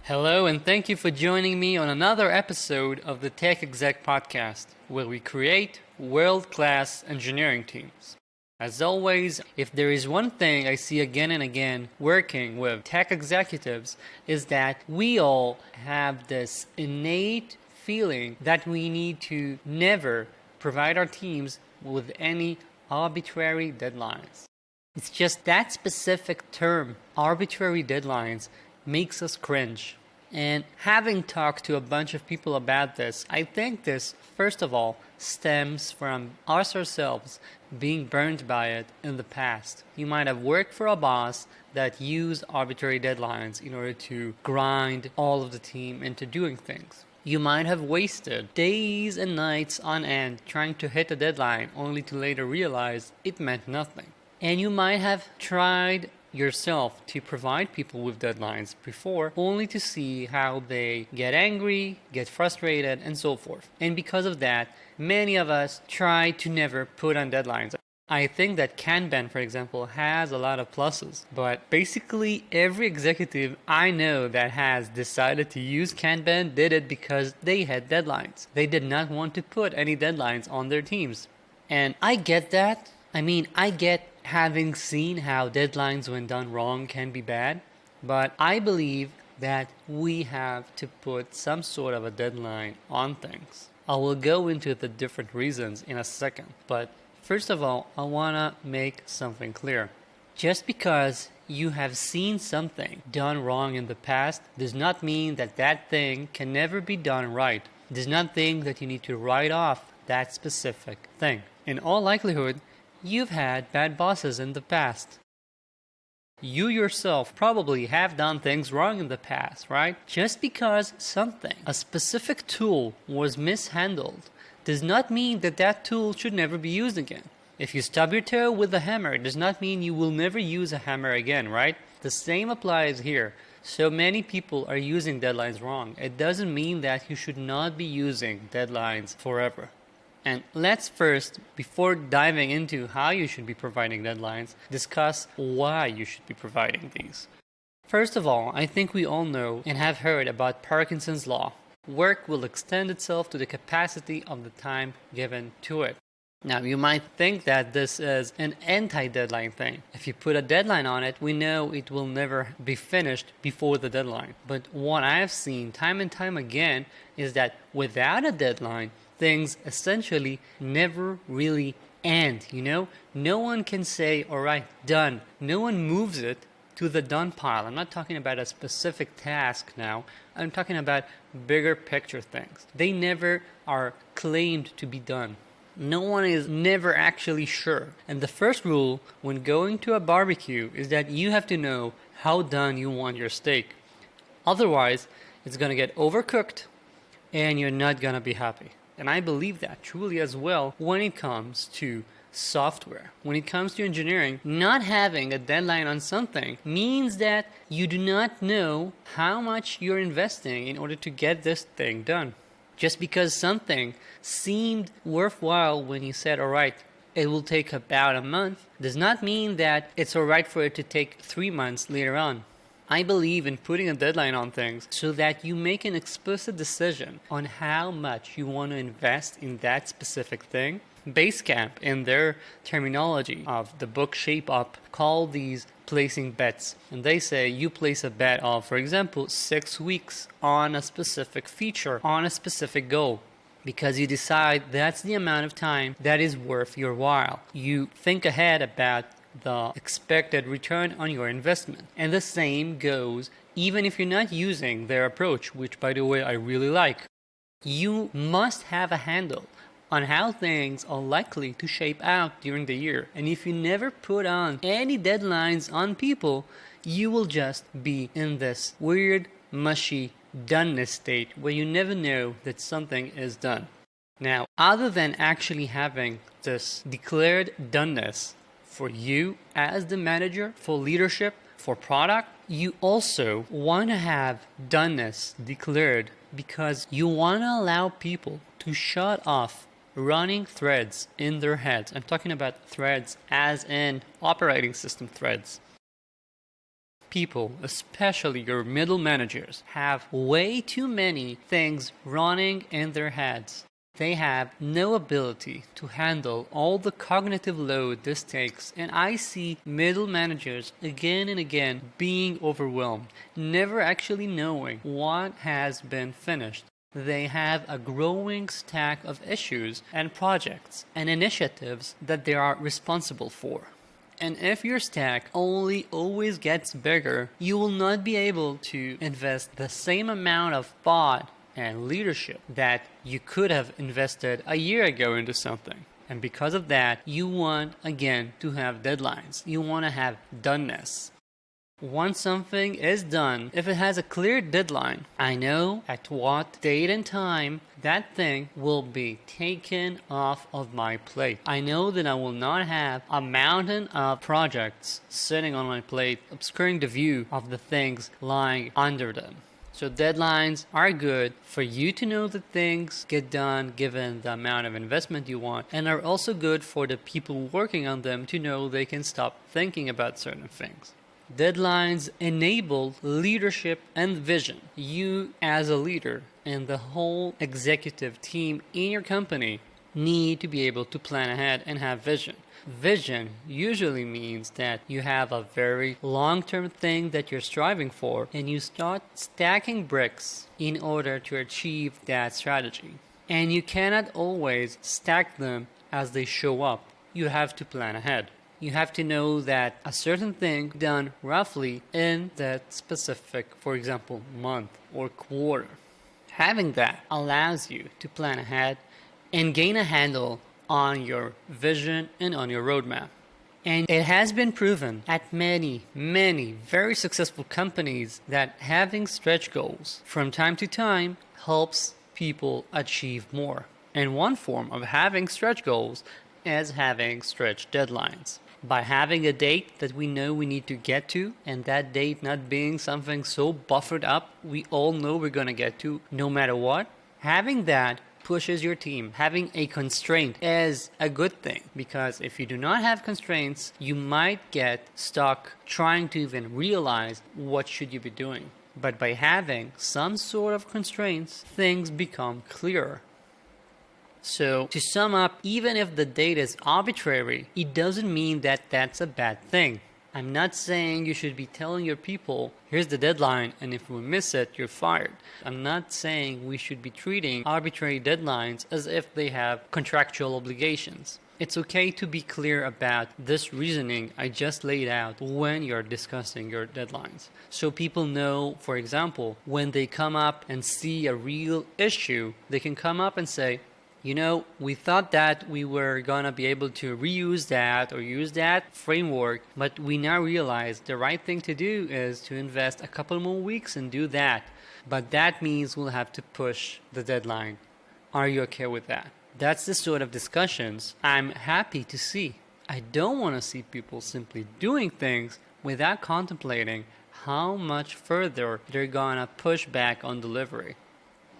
Hello, and thank you for joining me on another episode of the Tech Exec podcast, where we create world-class engineering teams. As always, if there is one thing I see again and again working with tech executives, is that we all have this innate feeling that we need to never provide our teams with any arbitrary deadlines. It's just that specific term, arbitrary deadlines, makes us cringe. And having talked to a bunch of people about this, I think this, first of all, stems from us ourselves being burned by it in the past. You might have worked for a boss that used arbitrary deadlines in order to grind all of the team into doing things. You might have wasted days and nights on end trying to hit a deadline only to later realize it meant nothing. And you might have tried yourself to provide people with deadlines before, only to see how they get angry, get frustrated, and so forth. And because of that, many of us try to never put on deadlines. I think that Kanban, for example, has a lot of pluses, but basically every executive I know that has decided to use Kanban did it because they had deadlines. They did not want to put any deadlines on their teams. And I get that. I get having seen how deadlines when done wrong can be bad, but I believe that we have to put some sort of a deadline on things. I will go into the different reasons in a second, but first of all, I want to make something clear. Just because you have seen something done wrong in the past does not mean that that thing can never be done right. It does not mean that you need to write off that specific thing. In all likelihood, you've had bad bosses in the past. You yourself probably have done things wrong in the past, right? Just because something, a specific tool, was mishandled does not mean that that tool should never be used again. If you stub your toe with a hammer, it does not mean you will never use a hammer again, right? The same applies here. So many people are using deadlines wrong. It doesn't mean that you should not be using deadlines forever. And let's first, before diving into how you should be providing deadlines, discuss why you should be providing these. First of all, I think we all know and have heard about Parkinson's law. Work will extend itself to the capacity of the time given to it. Now, you might think that this is an anti-deadline thing. If you put a deadline on it, we know it will never be finished before the deadline. But what I have seen time and time again is that without a deadline, things essentially never really end, No one can say, all right, done. No one moves it to the done pile. I'm not talking about a specific task now. I'm talking about bigger picture things. They never are claimed to be done. No one is never actually sure. And the first rule when going to a barbecue is that you have to know how done you want your steak. Otherwise, it's going to get overcooked and you're not going to be happy. And I believe that truly as well when it comes to software. When it comes to engineering, not having a deadline on something means that you do not know how much you're investing in order to get this thing done. Just because something seemed worthwhile when you said, all right, it will take about a month, does not mean that it's all right for it to take 3 months later on. I believe in putting a deadline on things so that you make an explicit decision on how much you want to invest in that specific thing. Basecamp, in their terminology of the book Shape Up, call these placing bets. And they say you place a bet of, for example, 6 weeks on a specific feature, on a specific goal. Because you decide that's the amount of time that is worth your while. You think ahead about the expected return on your investment. And the same goes even if you're not using their approach, which, by the way, I really like. You must have a handle on how things are likely to shape out during the year. And if you never put on any deadlines on people, you will just be in this weird, mushy doneness state where you never know that something is done. Now, other than actually having this declared doneness for you as the manager, for leadership, for product, you also want to have doneness declared because you want to allow people to shut off running threads in their heads. I'm talking about threads as in operating system threads. people, especially your middle managers, have way too many things running in their heads. They have no ability to handle all the cognitive load this takes, and I see middle managers again and again being overwhelmed, never actually knowing what has been finished. They have a growing stack of issues and projects and initiatives that they are responsible for. And if your stack only always gets bigger, you will not be able to invest the same amount of thought and leadership that you could have invested a year ago into something. And because of that, you want, again, to have deadlines. You want to have doneness. Once something is done, if it has a clear deadline, I know at what date and time that thing will be taken off of my plate. I know that I will not have a mountain of projects sitting on my plate, obscuring the view of the things lying under them. So deadlines are good for you to know that things get done given the amount of investment you want, and are also good for the people working on them to know they can stop thinking about certain things. Deadlines enable leadership and vision. You as a leader and the whole executive team in your company need to be able to plan ahead and have vision. Vision usually means that you have a very long-term thing that you're striving for, and you start stacking bricks in order to achieve that strategy. And you cannot always stack them as they show up. You have to plan ahead. You have to know that a certain thing done roughly in that specific, for example, month or quarter. Having that allows you to plan ahead and gain a handle on your vision and on your roadmap. And it has been proven at many very successful companies that having stretch goals from time to time helps people achieve more. And one form of having stretch goals is having stretch deadlines. By having a date that we know we need to get to, and that date not being something so buffered up we all know we're going to get to no matter what, having that pushes your team. Having a constraint is a good thing, because if you do not have constraints, you might get stuck trying to even realize what should you be doing. But by having some sort of constraints, things become clearer. So to sum up, even if the date is arbitrary, it doesn't mean that that's a bad thing. I'm not saying you should be telling your people, here's the deadline, and if we miss it, you're fired. I'm not saying we should be treating arbitrary deadlines as if they have contractual obligations. It's okay to be clear about this reasoning I just laid out when you're discussing your deadlines. So people know, for example, when they come up and see a real issue, they can come up and say, you know, we thought that we were going to be able to reuse that or use that framework, but we now realize the right thing to do is to invest a couple more weeks and do that. But that means we'll have to push the deadline. Are you okay with that? That's the sort of discussions I'm happy to see. I don't want to see people simply doing things without contemplating how much further they're going to push back on delivery,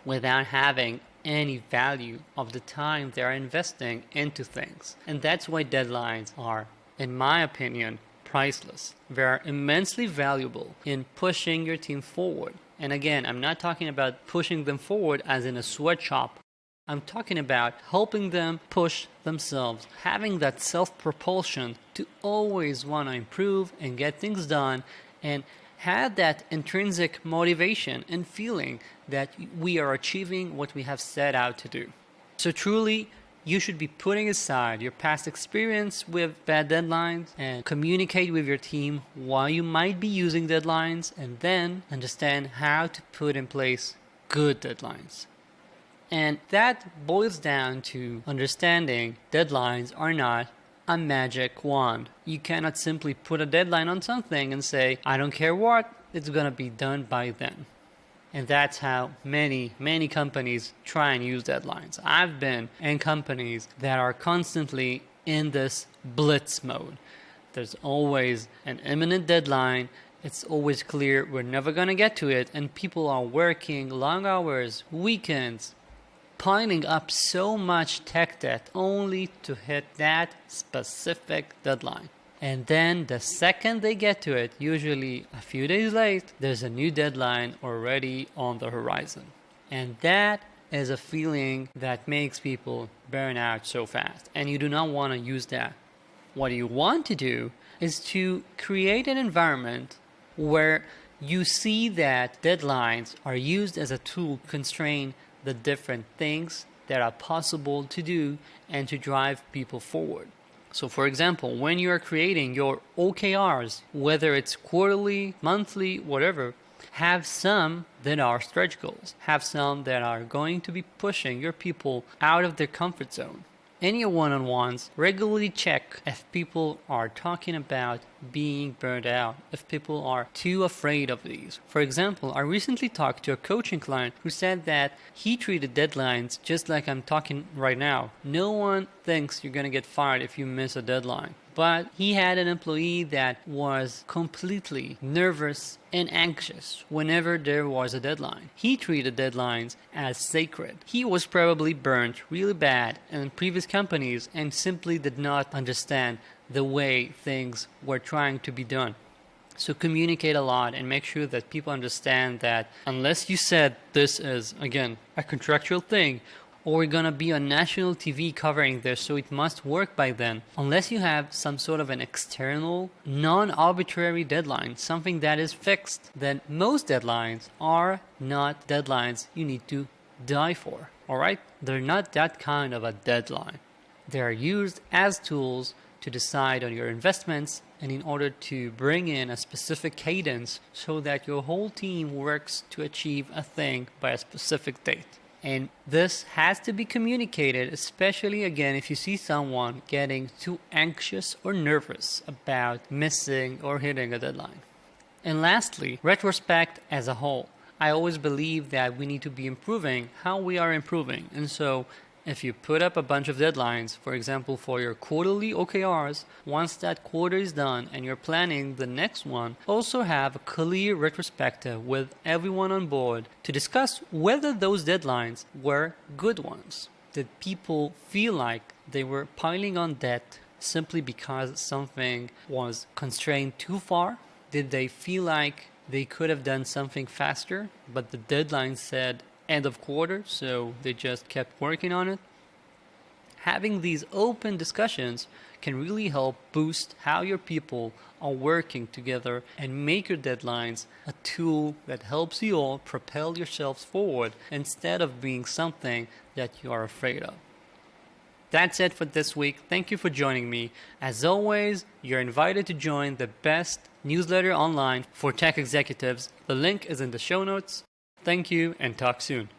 without having any value of the time they're investing into things. And that's why deadlines are, in my opinion, priceless. They're immensely valuable in pushing your team forward. And again, I'm not talking about pushing them forward as in a sweatshop. I'm talking about helping them push themselves, having that self-propulsion to always want to improve and get things done, and have that intrinsic motivation and feeling that we are achieving what we have set out to do. So truly, you should be putting aside your past experience with bad deadlines and communicate with your team why you might be using deadlines, and then understand how to put in place good deadlines. And that boils down to understanding deadlines are not a magic wand. You cannot simply put a deadline on something and say, I don't care what, it's going to be done by then. And that's how many companies try and use deadlines. I've been in companies that are constantly in this blitz mode. There's always an imminent deadline. It's always clear we're never going to get to it. And people are working long hours, weekends, piling up so much tech debt only to hit that specific deadline. And then the second they get to it, usually a few days late, there's a new deadline already on the horizon. And that is a feeling that makes people burn out so fast. And you do not want to use that. What you want to do is to create an environment where you see that deadlines are used as a tool to constrain the different things that are possible to do and to drive people forward. So for example, when you are creating your OKRs, whether it's quarterly, monthly, whatever, have some that are stretch goals. Have some that are going to be pushing your people out of their comfort zone. In your one-on-ones, regularly check if people are talking about being burned out, if people are too afraid of these. For example, I recently talked to a coaching client who said that he treated deadlines just like I'm talking right now. No one thinks you're going to get fired if you miss a deadline. But he had an employee that was completely nervous and anxious whenever there was a deadline. He treated deadlines as sacred. He was probably burnt really bad in previous companies and simply did not understand the way things were trying to be done. So communicate a lot and make sure that people understand that unless you said this is, again, a contractual thing, or we're going to be on national TV covering this, so it must work by then. Unless you have some sort of an external, non-arbitrary deadline, something that is fixed, then most deadlines are not deadlines you need to die for, alright? They're not that kind of a deadline. They are used as tools to decide on your investments and in order to bring in a specific cadence so that your whole team works to achieve a thing by a specific date. And this has to be communicated, especially again if you see someone getting too anxious or nervous about missing or hitting a deadline. And lastly, retrospect as a whole. I always believe that we need to be improving how we are improving. And so if you put up a bunch of deadlines, for example, for your quarterly OKRs, once that quarter is done and you're planning the next one, also have a clear retrospective with everyone on board to discuss whether those deadlines were good ones. Did people feel like they were piling on debt simply because something was constrained too far? Did they feel like they could have done something faster, but the deadline said end of quarter, so they just kept working on it? Having these open discussions can really help boost how your people are working together and make your deadlines a tool that helps you all propel yourselves forward instead of being something that you are afraid of. That's it for this week. Thank you for joining me. As always, you're invited to join the best newsletter online for tech executives. The link is in the show notes. Thank you and talk soon.